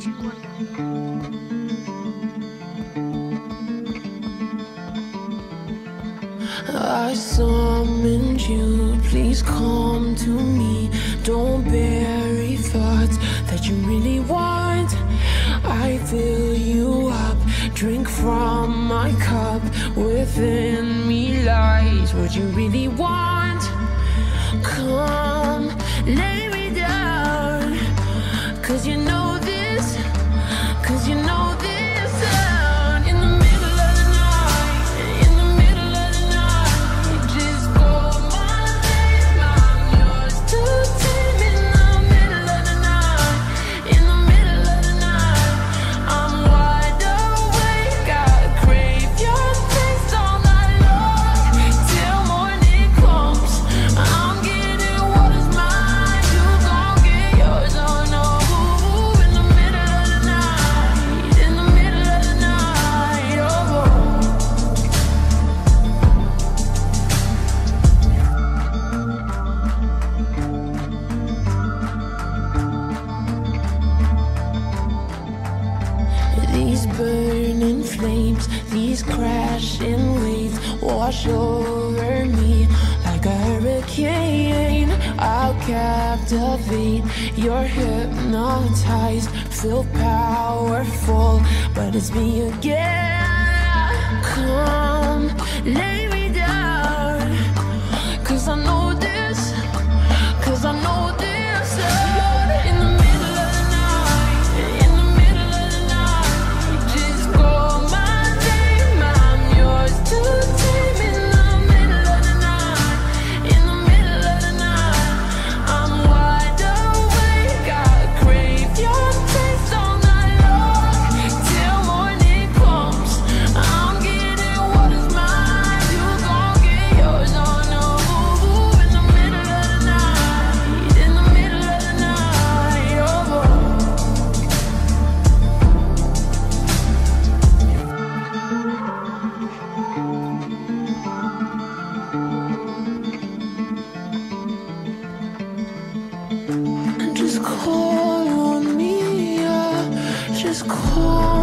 I summoned you, please come to me. Don't bury thoughts that you really want. I fill you up, drink from my cup. Within me lies what you really want. Come, lay me down, 'cause you know this, 'cause you know this sound. In the middle of the night, in the middle of the night, just call my name, I'm yours to tame. In the middle of the night, in the middle of the night, I'm wide awake, I crave your taste all night long, till morning comes. I'm getting what is mine, you gon' get yours, oh no. In the middle of the night, in the middle of the night, oh. These burning flames, these crashing waves wash over me like a hurricane. I'll captivate, you're hypnotized, feel powerful, but it's me again. Come, lay me down, 'cause I know this, 'cause I know this. In the middle of the night, in the middle of the night, just call my name, I'm yours to tame. In the middle of the night, in the middle of the night, I'm wide awake, I crave your taste all night long, till morning comes. I'm getting what is mine, you gon' get yours, oh no. In the middle of the night, in the middle of the night, oh. Just call on me, yeah. Just call